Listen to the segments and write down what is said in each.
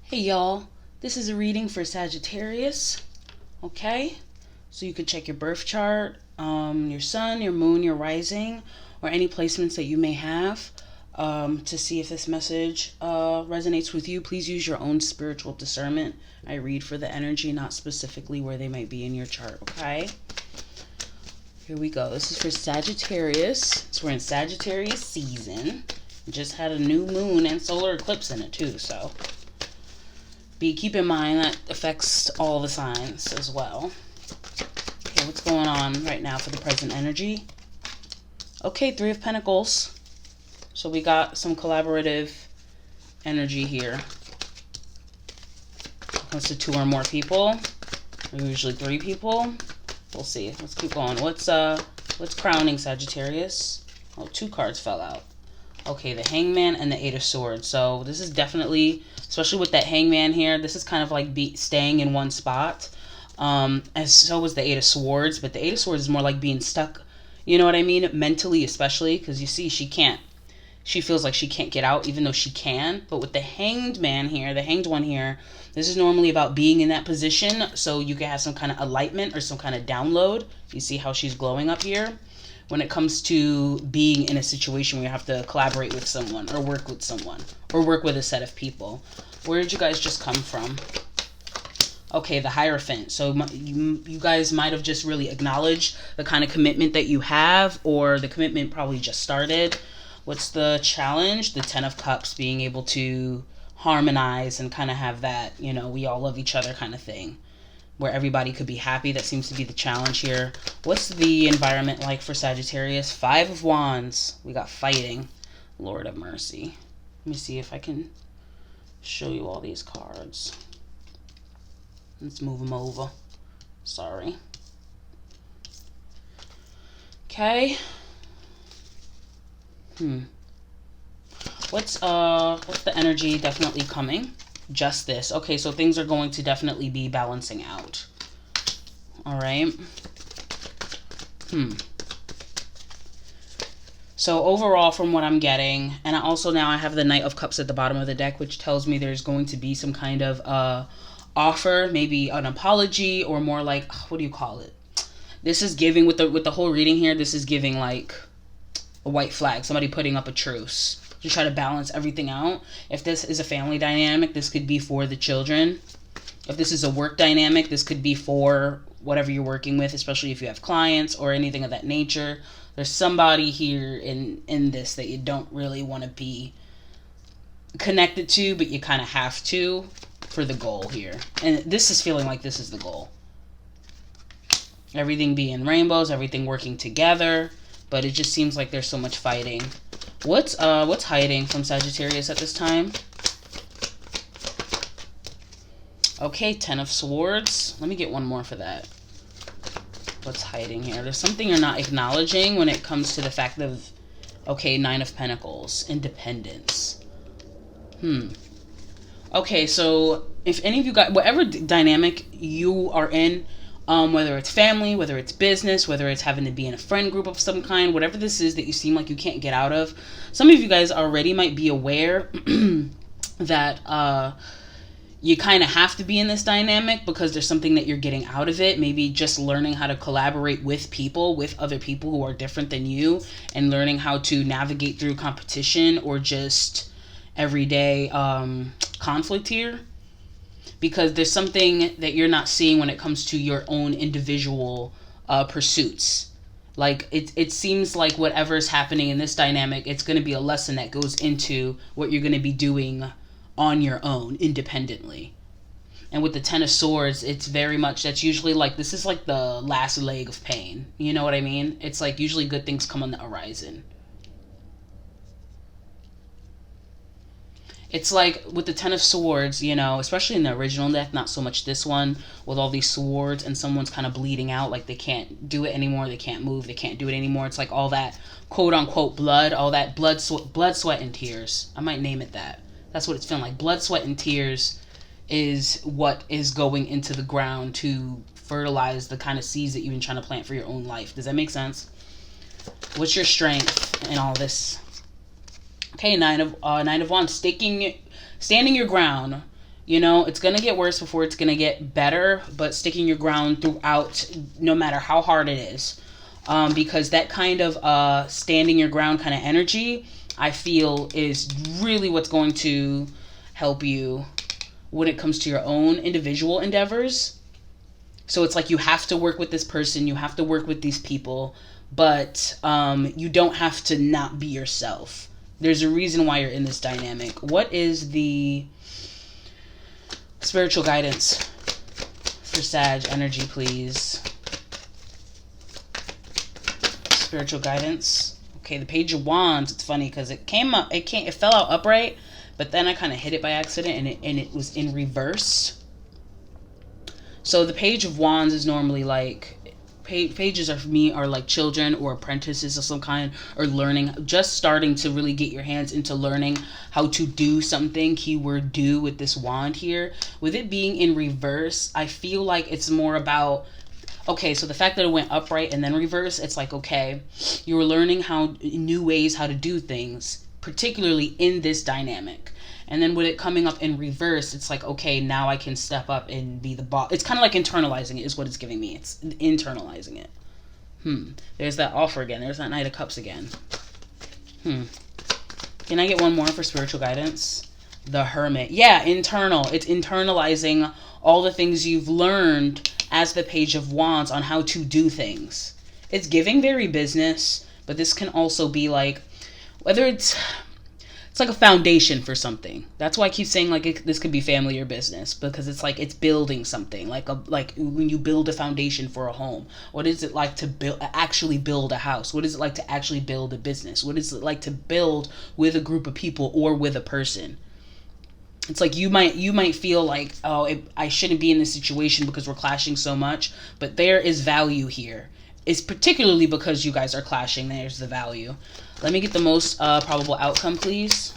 Hey y'all, this is a reading for Sagittarius, okay? So you can check your birth chart, your sun, your moon, your rising, or any placements that you may have to see if this message resonates with you. Please use your own spiritual discernment. I read for the energy, not specifically where they might be in your chart, okay? Here we go. This is for Sagittarius. So we're in Sagittarius season. We just had a new moon and solar eclipse in it too, so keep in mind that affects all the signs as well. Okay, what's going on right now for the present energy? Okay, Three of Pentacles. So we got some collaborative energy here. When it comes to two or more people, or usually three people. We'll see. Let's keep going. What's crowning Sagittarius? Oh, two cards fell out. Okay, the Hangman and the Eight of Swords. So this is definitely, especially with that Hangman here, this is kind of like staying in one spot. As so was the Eight of Swords, but the Eight of Swords is more like being stuck, you know what I mean? Mentally, especially, because you see she feels like she can't get out, even though she can. But with the Hanged Man here, the Hanged One here, this is normally about being in that position, so you can have some kind of enlightenment or some kind of download. You see how she's glowing up here? When it comes to being in a situation where you have to collaborate with someone or work with someone or work with a set of people. Where did you guys just come from? Okay, the Hierophant. So you guys might have just really acknowledged the kind of commitment that you have, or the commitment probably just started. What's the challenge? The Ten of Cups, being able to harmonize and kind of have that, you know, we all love each other kind of thing, where everybody could be happy. That seems to be the challenge here. What's the environment like for Sagittarius? Five of Wands. We got fighting. Lord of mercy. Let me see if I can show you all these cards. Let's move them over. Sorry. Okay. What's the energy definitely coming? Justice. Okay, so things are going to definitely be balancing out. All right. So overall, from what I'm getting, and also now I have the Knight of Cups at the bottom of the deck, which tells me there's going to be some kind of offer, maybe an apology, or more like, what do you call it? This is giving, with the whole reading here, this is giving like a white flag, somebody putting up a truce to try to balance everything out. If this is a family dynamic, this could be for the children. If this is a work dynamic, this could be for whatever you're working with, especially if you have clients or anything of that nature. There's somebody here in this that you don't really want to be connected to, but you kind of have to for the goal here. And this is feeling like this is the goal. Everything being rainbows, everything working together, but it just seems like there's so much fighting. What's hiding from Sagittarius at this time? Okay, Ten of Swords. Let me get one more for that. What's hiding here? There's something you're not acknowledging when it comes to the fact of, okay, Nine of Pentacles. Independence. Okay, so if any of you got, whatever dynamic you are in, whether it's family, whether it's business, whether it's having to be in a friend group of some kind, whatever this is that you seem like you can't get out of, some of you guys already might be aware that you kind of have to be in this dynamic because there's something that you're getting out of it. Maybe just learning how to collaborate with people, with other people who are different than you, and learning how to navigate through competition or just everyday conflict here. Because there's something that you're not seeing when it comes to your own individual pursuits. Like, it seems like whatever's happening in this dynamic, it's going to be a lesson that goes into what you're going to be doing on your own, independently. And with the Ten of Swords, it's very much, that's usually like, this is like the last leg of pain. You know what I mean? It's like usually good things come on the horizon. It's like with the Ten of Swords, you know, especially in the original deck, not so much this one, with all these swords and someone's kind of bleeding out, like they can't do it anymore, they can't move, they can't do it anymore. It's like all that quote-unquote blood, all that blood, sweat, and tears. I might name it that. That's what it's feeling like. Blood, sweat, and tears is what is going into the ground to fertilize the kind of seeds that you've been trying to plant for your own life. Does that make sense? What's your strength in all this? Okay, Nine of Wands, standing your ground. You know, it's going to get worse before it's going to get better, but sticking your ground throughout, no matter how hard it is. Because that kind of standing your ground kind of energy, I feel, is really what's going to help you when it comes to your own individual endeavors. So it's like you have to work with this person, you have to work with these people, but you don't have to not be yourself. There's a reason why you're in this dynamic. What is the spiritual guidance for Sag energy, please? Spiritual guidance. Okay, the Page of Wands. It's funny because it fell out upright, but then I kind of hit it by accident, and it was in reverse. So the Page of Wands is normally like, pages for me are like children or apprentices of some kind, or learning, just starting to really get your hands into learning how to do something. Keyword do with this wand here. With it being in reverse, I feel like it's more about, okay, so the fact that it went upright and then reverse, it's like, okay, you were learning new ways how to do things, particularly in this dynamic. And then with it coming up in reverse, it's like, okay, now I can step up and be the boss. It's kind of like internalizing it is what it's giving me. It's internalizing it. There's that offer again. There's that Knight of Cups again. Can I get one more for spiritual guidance? The Hermit. Yeah, internal. It's internalizing all the things you've learned as the Page of Wands on how to do things. It's giving very business, but this can also be like, whether it's like a foundation for something. That's why I keep saying like this could be family or business, because it's like it's building something, like when you build a foundation for a home. What is it like to actually build a house? What is it like to actually build a business? What is it like to build with a group of people or with a person? It's like you might feel like, oh, I shouldn't be in this situation because we're clashing so much, but there is value here. It's particularly because you guys are clashing. There's the value. Let me get the most probable outcome, please.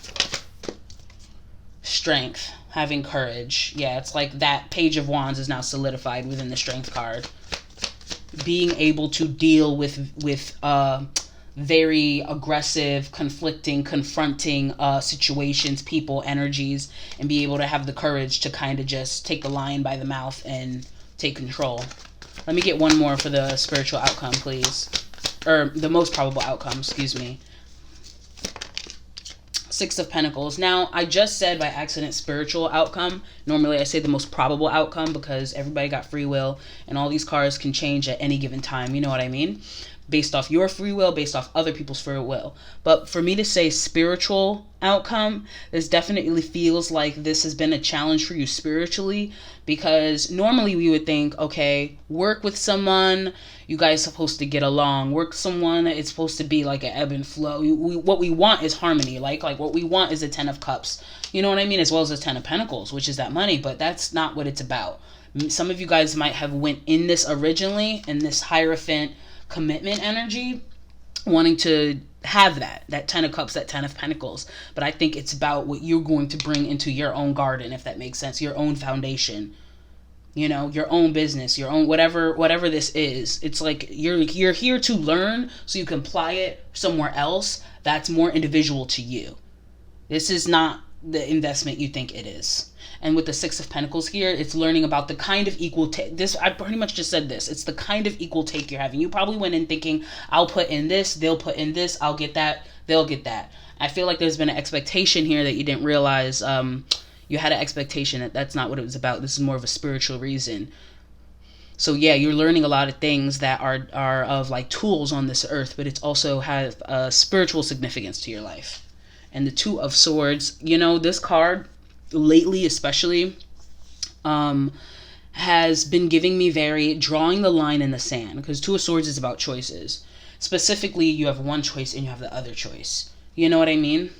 Strength. Having courage. Yeah, it's like that Page of Wands is now solidified within the Strength card. Being able to deal with very aggressive, conflicting, confronting situations, people, energies, and be able to have the courage to kind of just take the lion by the mouth and take control. Let me get one more for the spiritual outcome, please. Or the most probable outcome, excuse me. Six of Pentacles. Now, I just said by accident spiritual outcome. Normally I say the most probable outcome because everybody got free will and all these cards can change at any given time. You know what I mean? Based off your free will, based off other people's free will. But for me to say spiritual outcome, this definitely feels like this has been a challenge for you spiritually, because normally we would think, okay, work with someone, you guys are supposed to get along. Work with someone, it's supposed to be like an ebb and flow. What we want is harmony. Like what we want is a 10 of Cups. You know what I mean? As well as a 10 of Pentacles, which is that money, but that's not what it's about. Some of you guys might have went in this originally, in this Hierophant commitment energy, wanting to have that 10 of Cups, that 10 of Pentacles. But I think it's about what you're going to bring into your own garden, if that makes sense, your own foundation, you know, your own business, your own whatever this is. It's like you're here to learn so you can apply it somewhere else that's more individual to you. This is not the investment you think it is. And with the Six of Pentacles here, it's learning about the kind of equal take. I pretty much just said this. It's the kind of equal take you're having. You probably went in thinking, I'll put in this, they'll put in this, I'll get that, they'll get that. I feel like there's been an expectation here that you didn't realize. You had an expectation that that's not what it was about. This is more of a spiritual reason. So yeah, you're learning a lot of things that are of like tools on this earth, but it's also have a spiritual significance to your life. And the Two of Swords, you know, this card lately especially has been giving me very drawing the line in the sand, because Two of Swords is about choices. Specifically, you have one choice and you have the other choice. You know what I mean?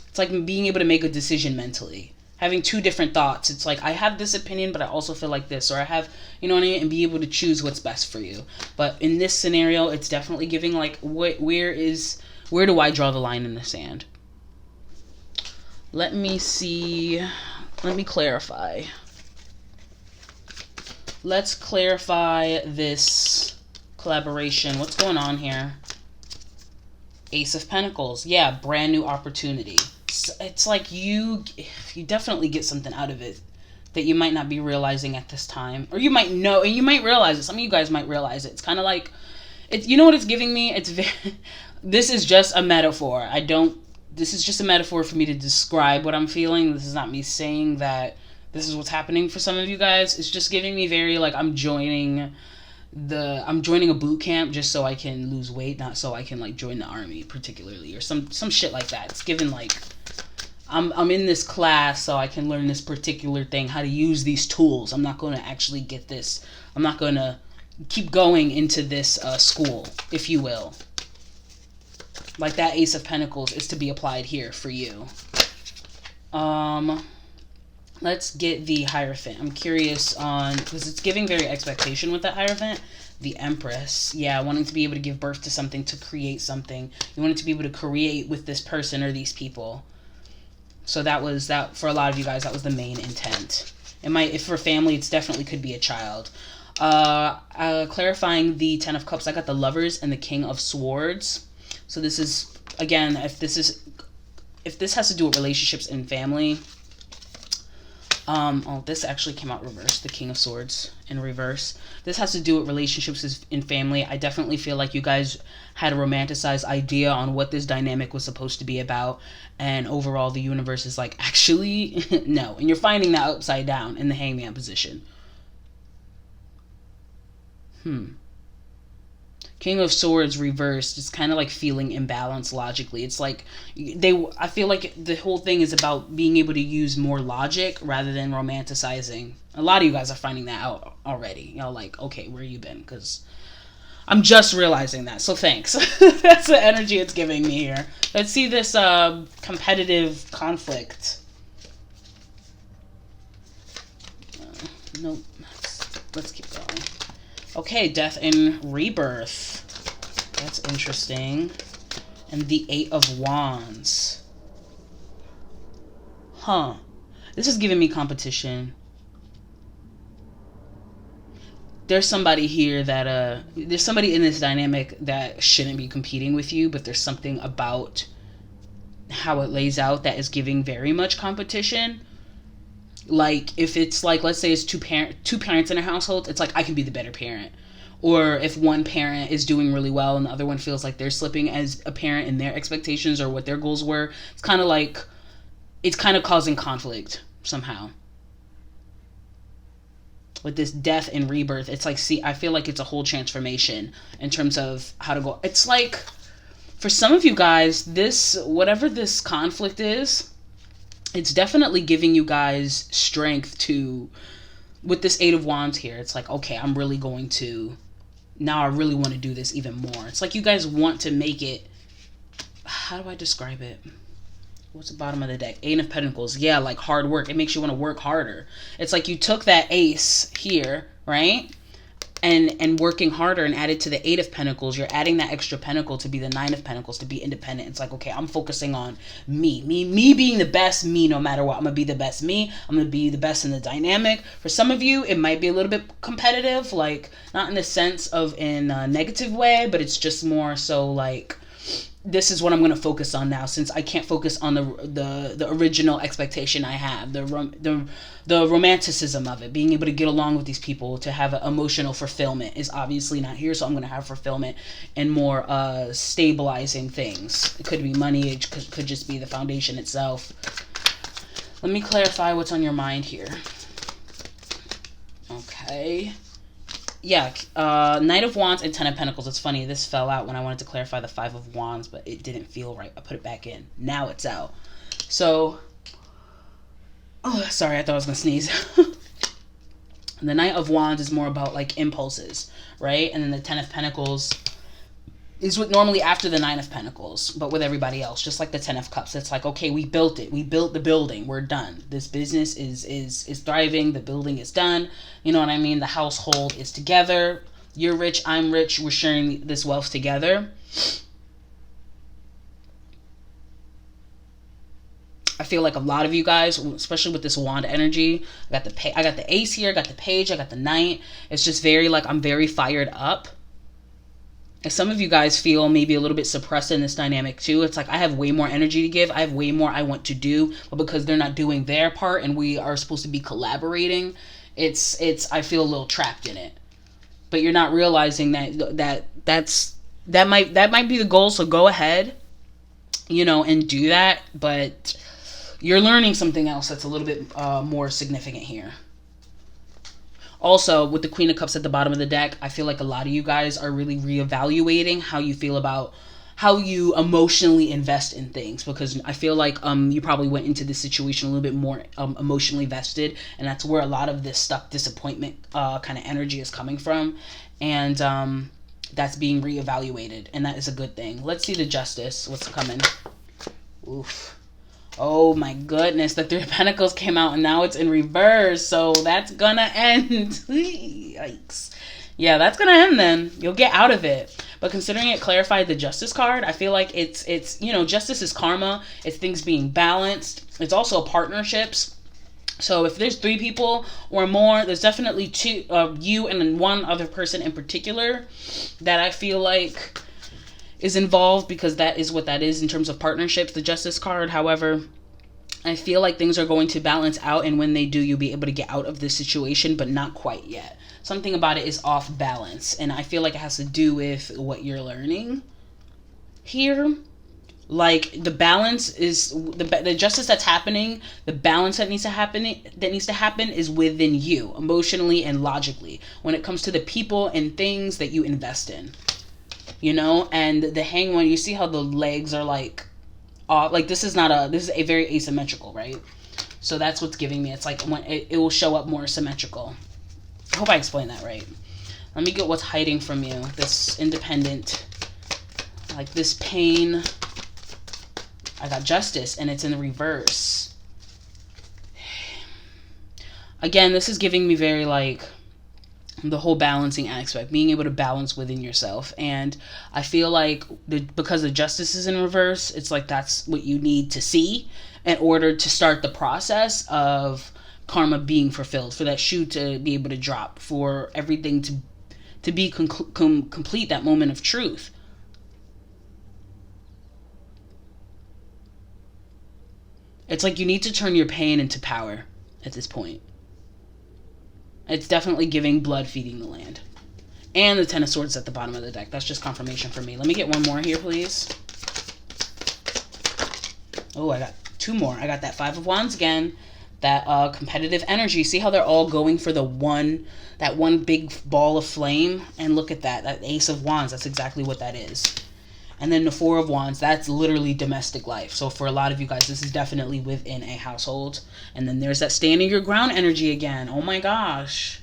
It's like being able to make a decision mentally, having two different thoughts. It's like, I have this opinion, but I also feel like this, or I have, you know what I mean, and be able to choose what's best for you. But in this scenario, it's definitely giving like, where do I draw the line in the sand? Let me see. Let me clarify. Let's clarify this collaboration. What's going on here? Ace of Pentacles. Yeah, brand new opportunity. it's like you definitely get something out of it that you might not be realizing at this time, or you might know, and you might realize it. Some of you guys might realize it. It's kind of like, it's, you know what it's giving me? It's very, this is just a metaphor. This is just a metaphor for me to describe what I'm feeling. This is not me saying that this is what's happening for some of you guys. It's just giving me very like I'm joining a boot camp just so I can lose weight, not so I can like join the army particularly, or some shit like that. It's given like I'm in this class so I can learn this particular thing, how to use these tools. I'm not going to actually get this. I'm not going to keep going into this school, if you will. Like that Ace of Pentacles is to be applied here for you. Let's get the Hierophant. I'm curious on, because it's giving very expectation with that Hierophant. The Empress. Yeah, wanting to be able to give birth to something, to create something. You wanted to be able to create with this person or these people. So that was that for a lot of you guys. That was the main intent. It might, if for family, it's definitely could be a child. Clarifying the Ten of Cups. I got the Lovers and the King of Swords. So this is, again, if this has to do with relationships and family. This actually came out reversed. The King of Swords in reverse. This has to do with relationships in family. I definitely feel like you guys had a romanticized idea on what this dynamic was supposed to be about. And overall, the universe is like, actually, no. And you're finding that upside down in the Hangman position. King of Swords reversed. It's kind of like feeling imbalanced logically. It's like I feel like the whole thing is about being able to use more logic rather than romanticizing. A lot of you guys are finding that out already. You know, like, okay, where you been? Because I'm just realizing that. So thanks. That's the energy it's giving me here. Let's see this competitive conflict. Nope. Let's keep going. Okay, Death and Rebirth. That's interesting. And the Eight of Wands. Huh. This is giving me competition. There's somebody here that, there's somebody in this dynamic that shouldn't be competing with you, but there's something about how it lays out that is giving very much competition. Like, if it's like, let's say it's two parents in a household, it's like, I can be the better parent. Or if one parent is doing really well and the other one feels like they're slipping as a parent in their expectations or what their goals were, it's kind of like, it's kind of causing conflict somehow. With this Death and Rebirth, it's like, see, I feel like it's a whole transformation in terms of how to go. It's like, for some of you guys, this, whatever this conflict is, it's definitely giving you guys strength to, with this Eight of Wands here, it's like, okay, I'm really going to, now I really want to do this even more. It's like you guys want to make it, how do I describe it? What's the bottom of the deck? Eight of Pentacles. Yeah, like hard work. It makes you want to work harder. It's like you took that ace here, right? And working harder and added to the Eight of Pentacles. You're adding that extra pentacle to be the Nine of Pentacles, to be independent. It's like, okay, I'm focusing on me being the best me no matter what. I'm going to be the best me. I'm going to be the best in the dynamic. For some of you, it might be a little bit competitive, like not in the sense of in a negative way, but it's just more so like, this is what I'm going to focus on now, since I can't focus on the original expectation I have, the romanticism of it, being able to get along with these people, to have an emotional fulfillment is obviously not here. So I'm going to have fulfillment and more stabilizing things. It could be money. It could just be the foundation itself. Let me clarify what's on your mind here. Okay. Yeah, Knight of Wands and Ten of Pentacles. It's funny, this fell out when I wanted to clarify the Five of Wands, but it didn't feel right. I put it back in. Now it's out. So, oh, sorry, I thought I was going to sneeze. The Knight of Wands is more about, like, impulses, right? And then the Ten of Pentacles is what normally after the Nine of Pentacles, but with everybody else, just like the Ten of Cups. It's like, okay, we built it. We built the building. We're done. This business is thriving. The building is done. You know what I mean? The household is together. You're rich. I'm rich. We're sharing this wealth together. I feel like a lot of you guys, especially with this wand energy, I got the ace here, I got the page, I got the knight. It's just very like, I'm very fired up. some of you guys feel maybe a little bit suppressed in this dynamic too. It's like, I have way more energy to give. I have way more I want to do, but because they're not doing their part and we are supposed to be collaborating, I feel a little trapped in it. But you're not realizing that might be the goal. So go ahead, and do that. But you're learning something else that's a little bit more significant here. Also, with the Queen of Cups at the bottom of the deck, I feel like a lot of you guys are really reevaluating how you feel about how you emotionally invest in things, because I feel like you probably went into this situation a little bit more emotionally vested, and that's where a lot of this stuck disappointment kind of energy is coming from, and that's being reevaluated, and that is a good thing. Let's see the Justice. What's coming? Oof. Oh my goodness, the Three of Pentacles came out and now it's in reverse. So that's gonna end. Yikes. Yeah, that's gonna end then. You'll get out of it. But considering it clarified the Justice card, I feel like it's justice is karma. It's things being balanced. It's also partnerships. So if there's 3 people or more, there's definitely 2 you and then one other person in particular that I feel like is involved, because that is what that is in terms of partnerships, the Justice card. However, I feel like things are going to balance out, and when they do, you'll be able to get out of this situation, but not quite yet. Something about it is off balance, and I feel like it has to do with what you're learning here. Like, the balance is the justice that's happening, the balance that needs to happen is within you, emotionally and logically, when it comes to the people and things that you invest in. And the Hanged One, you see how the legs are like off. Like, this is a very asymmetrical, right? So that's what's giving me. It's like when it will show up more symmetrical. I hope I explained that right. Let me get what's hiding from you. This independent, like this pain. I got Justice, and it's in the reverse. Again, this is giving me very like the whole balancing aspect, being able to balance within yourself. And I feel like because the Justice is in reverse, it's like that's what you need to see in order to start the process of karma being fulfilled, for that shoe to be able to drop, for everything to be complete, that moment of truth. It's like you need to turn your pain into power at this point. It's definitely giving blood feeding the land. And the Ten of Swords at the bottom of the deck. That's just confirmation for me. Let me get one more here, please. Oh, I got 2 more. I got that Five of Wands again. That competitive energy. See how they're all going for that one big ball of flame? And look at that Ace of Wands. That's exactly what that is. And then the Four of Wands, that's literally domestic life. So for a lot of you guys, this is definitely within a household. And then there's that standing your ground energy again. Oh my gosh.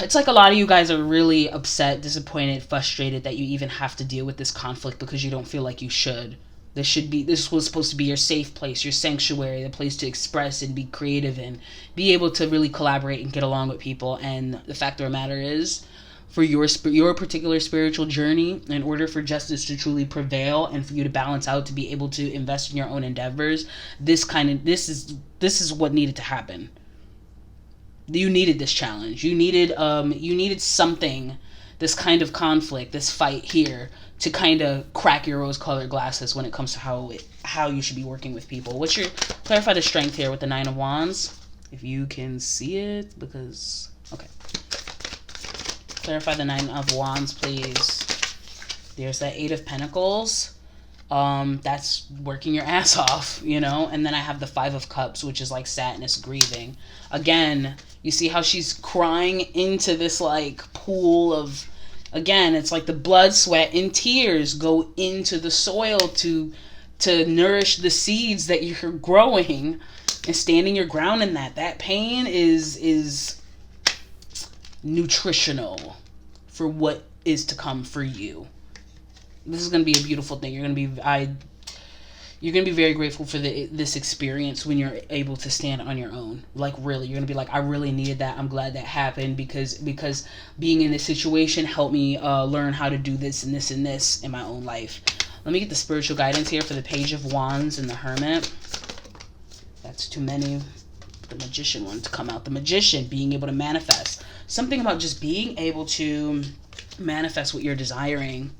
It's like a lot of you guys are really upset, disappointed, frustrated that you even have to deal with this conflict because you don't feel like you should. This was supposed to be your safe place, your sanctuary, the place to express and be creative and be able to really collaborate and get along with people. And the fact of the matter is, for your particular spiritual journey, in order for justice to truly prevail and for you to balance out, to be able to invest in your own endeavors, this is what needed to happen. You needed this challenge. You needed something, this kind of conflict, this fight here, to kind of crack your rose-colored glasses when it comes to how you should be working with people. What's your clarify the strength here with the Nine of Wands, if you can see it, because okay. Clarify the Nine of Wands, please. There's that Eight of Pentacles. That's working your ass off, And then I have the Five of Cups, which is like sadness, grieving. Again, you see how she's crying into this like pool of, again, it's like the blood, sweat, and tears go into the soil to nourish the seeds that you're growing, and standing your ground in that. That pain is nutritional for what is to come for you. This is going to be a beautiful thing. You're going to be very grateful for this experience when you're able to stand on your own. Like, really, you're going to be like, I really needed that. I'm glad that happened because being in this situation helped me learn how to do this and this and this in my own life. Let me get the spiritual guidance here for the Page of Wands and the Hermit. That's too many. The Magician one to come out. The Magician, being able to manifest. Something about just being able to Manifest what you're desiring.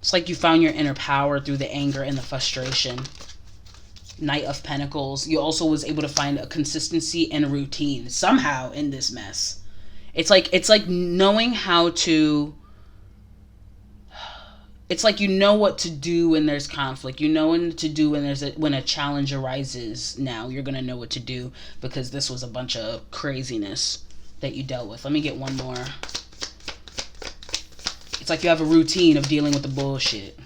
It's like you found your inner power through the anger and the frustration. Knight of Pentacles. You also was able to find a consistency and a routine somehow in this mess. It's like knowing how to... It's like you know what to do when there's conflict. You know what to do when when a challenge arises. Now you're gonna know what to do because this was a bunch of craziness that you dealt with. Let me get one more. It's like you have a routine of dealing with the bullshit.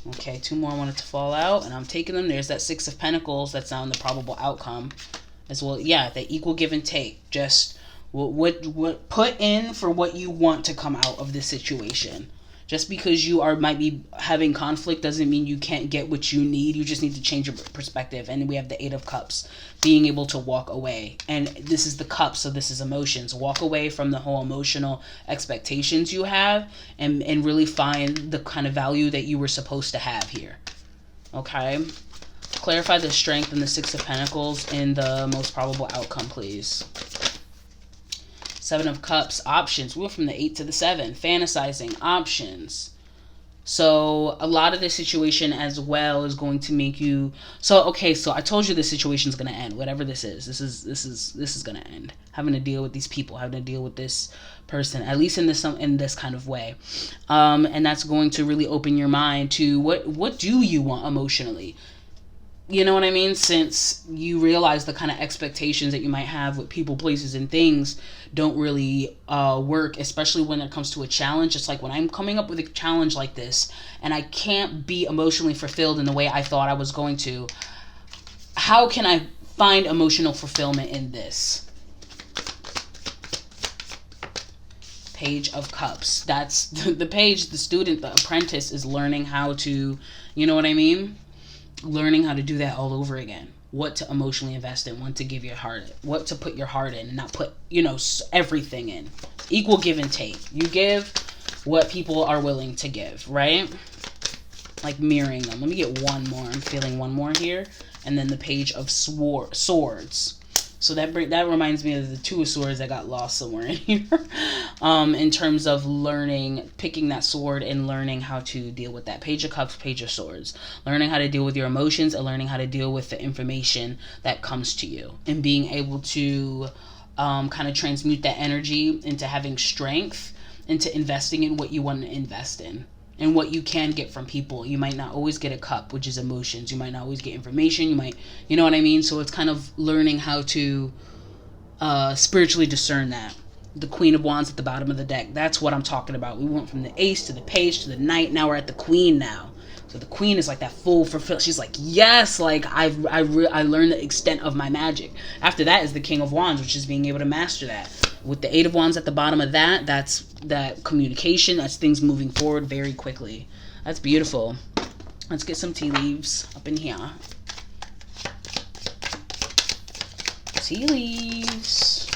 Okay, 2 more wanted to fall out, and I'm taking them. There's that 6 of Pentacles. That's now in the probable outcome as well. Yeah, the equal give and take. Just what put in for what you want to come out of this situation. Just because you might be having conflict doesn't mean you can't get what you need. You just need to change your perspective. And we have the 8 of Cups, being able to walk away. And this is the Cup, so this is emotions. Walk away from the whole emotional expectations you have and really find the kind of value that you were supposed to have here. Okay? Clarify the strength and the 6 of Pentacles in the most probable outcome, please. 7 of Cups, options. We went from the 8 to the 7. Fantasizing, options. So a lot of this situation as well is going to make you... So, okay, so I told you this situation is going to end. Whatever this is. This is going to end. Having to deal with these people. Having to deal with this person. At least in this kind of way. And that's going to really open your mind to what do you want emotionally? You know what I mean? Since you realize the kind of expectations that you might have with people, places, and things don't really work, especially when it comes to a challenge. It's like when I'm coming up with a challenge like this and I can't be emotionally fulfilled in the way I thought I was going to, how can I find emotional fulfillment in this? Page of Cups. That's the page, the student, the apprentice is learning how to, you know what I mean? Learning how to do that all over again. What to emotionally invest in, what to give your heart, what to put your heart in, and not put, everything in. Equal give and take. You give what people are willing to give, right? Like mirroring them. Let me get one more. I'm feeling one more here. And then the Page of Swords. So that reminds me of the 2 of Swords that got lost somewhere in here. In terms of learning, picking that sword and learning how to deal with that. Page of Cups, Page of Swords. Learning how to deal with your emotions and learning how to deal with the information that comes to you. And being able to kind of transmute that energy into having strength, into investing in what you want to invest in. And what you can get from people. You might not always get a cup, which is emotions. You might not always get information. You know what I mean? So it's kind of learning how to spiritually discern that. The Queen of Wands at the bottom of the deck. That's what I'm talking about. We went from the Ace to the Page to the Knight. Now we're at the Queen now. So the Queen is like that full fulfilled. She's like, yes, like I learned the extent of my magic. After that is the King of Wands, which is being able to master that. With the 8 of Wands at the bottom of that, that's that communication. That's things moving forward very quickly. That's beautiful. Let's get some tea leaves up in here. Tea leaves.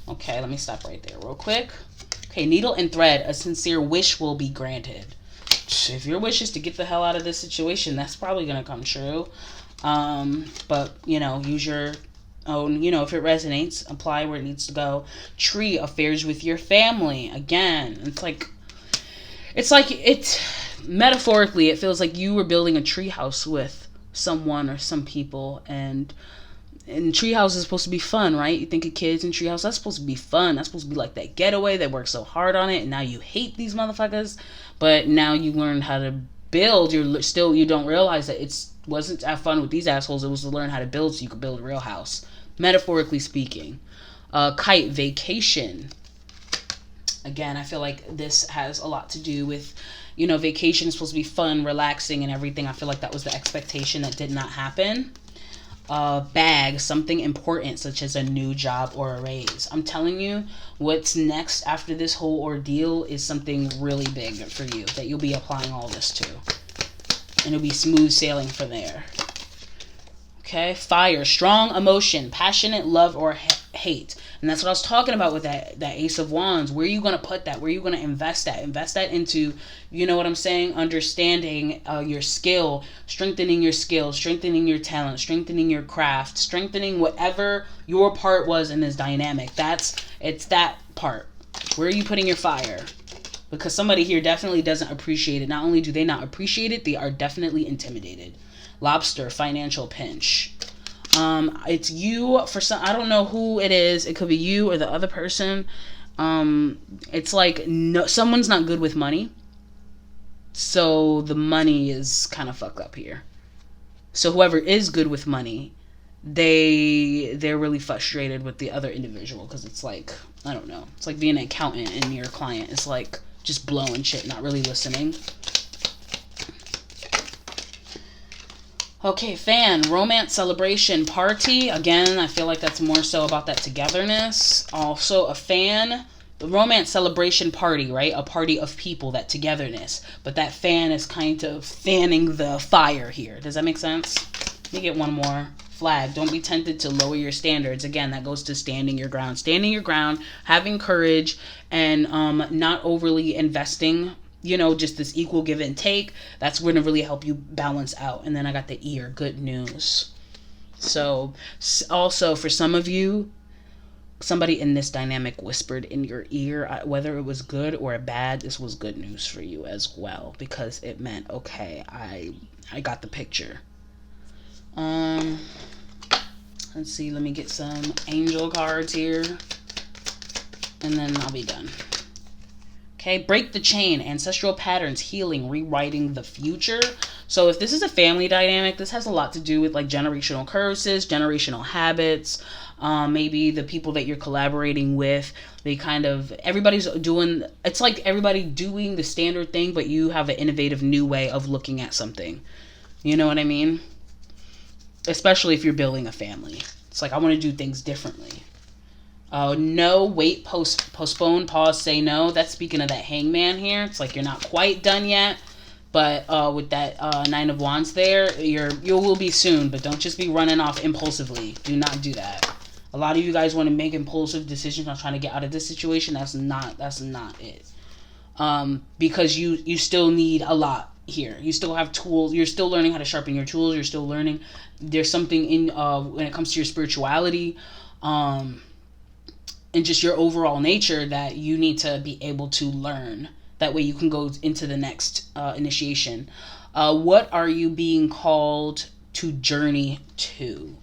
Okay, let me stop right there real quick. Okay, needle and thread. A sincere wish will be granted. If your wish is to get the hell out of this situation, that's probably going to come true. But, use your own, if it resonates, apply where it needs to go. Tree, affairs with your family. Again, it's metaphorically, it feels like you were building a tree house with someone or some people, and treehouse is supposed to be fun, right? You think of kids in treehouse, that's supposed to be fun. That's supposed to be like that getaway. They work so hard on it, and now you hate these motherfuckers. But now you learned how to build. You don't realize that it wasn't to have fun with these assholes. It was to learn how to build so you could build a real house, metaphorically speaking. Kite, vacation. Again, I feel like this has a lot to do with, vacation is supposed to be fun, relaxing, and everything. I feel like that was the expectation that did not happen. Bag, something important such as a new job or a raise. I'm telling you, what's next after this whole ordeal is something really big for you that you'll be applying all this to. And it'll be smooth sailing from there. Okay, fire, strong emotion, passionate love or hate. And that's what I was talking about with that Ace of Wands. Where are you going to put that? Where are you going to invest that? Invest that into, you know what I'm saying, understanding your skill, strengthening your skill, strengthening your talent, strengthening your craft, strengthening whatever your part was in this dynamic. It's that part. Where are you putting your fire? Because somebody here definitely doesn't appreciate it. Not only do they not appreciate it, they are definitely intimidated. Lobster, financial pinch. It's you for some, I don't know who it is. It could be you or the other person. It's like someone's not good with money. So the money is kind of fucked up here. So whoever is good with money, they're really frustrated with the other individual, because it's like, I don't know. It's like being an accountant and your client is like just blowing shit, not really listening. Okay, fan, romance, celebration, party. Again, I feel like that's more so about that togetherness. Also a fan, the romance, celebration, party, right? A party of people, that togetherness. But that fan is kind of fanning the fire here. Does that make sense? Let me get one more. Flag, don't be tempted to lower your standards. Again, that goes to standing your ground. Standing your ground, having courage, and not overly investing, you know, just this equal give and take. That's going to really help you balance out. And then I got the ear, good news. So also for some of you, somebody in this dynamic whispered in your ear, whether it was good or bad, this was good news for you as well, because it meant, okay, I got the picture. Let's see, let me get some angel cards here, and then I'll be done. Okay, break the chain, ancestral patterns, healing, rewriting the future. So if this is a family dynamic, this has a lot to do with like generational curses, generational habits. Maybe the people that you're collaborating with, they kind of, everybody's doing, it's like everybody doing the standard thing, but you have an innovative new way of looking at something. You know what I mean? Especially if you're building a family. It's like, I want to do things differently. No, wait, postpone, pause, say no. That's speaking of that hangman here. It's like you're not quite done yet. But with that Nine of Wands there, you will be soon. But don't just be running off impulsively. Do not do that. A lot of you guys want to make impulsive decisions on trying to get out of this situation. That's not it. Because you still need a lot here. You still have tools. You're still learning how to sharpen your tools. You're still learning. There's something in when it comes to your spirituality, and just your overall nature that you need to be able to learn. That way you can go into the next initiation. What are you being called to journey to?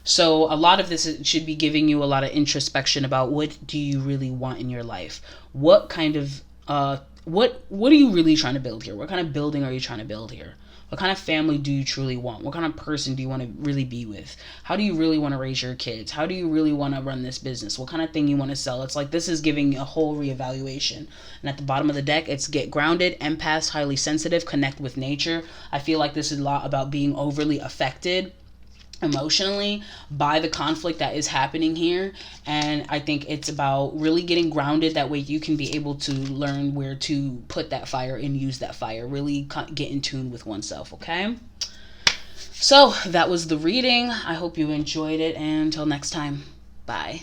So a lot of this should be giving you a lot of introspection about what do you really want in your life? What kind of what are you really trying to build here? What kind of building are you trying to build here? What kind of family do you truly want? What kind of person do you want to really be with? How do you really want to raise your kids? How do you really want to run this business? What kind of thing you want to sell? It's like this is giving a whole reevaluation. And at the bottom of the deck, it's get grounded, empaths, highly sensitive, connect with nature. I feel like this is a lot about being overly affected emotionally by the conflict that is happening here, and I think it's about really getting grounded. That way you can be able to learn where to put that fire and use that fire, really get in tune with oneself. Okay, so that was the reading. I hope you enjoyed it, and until next time, bye.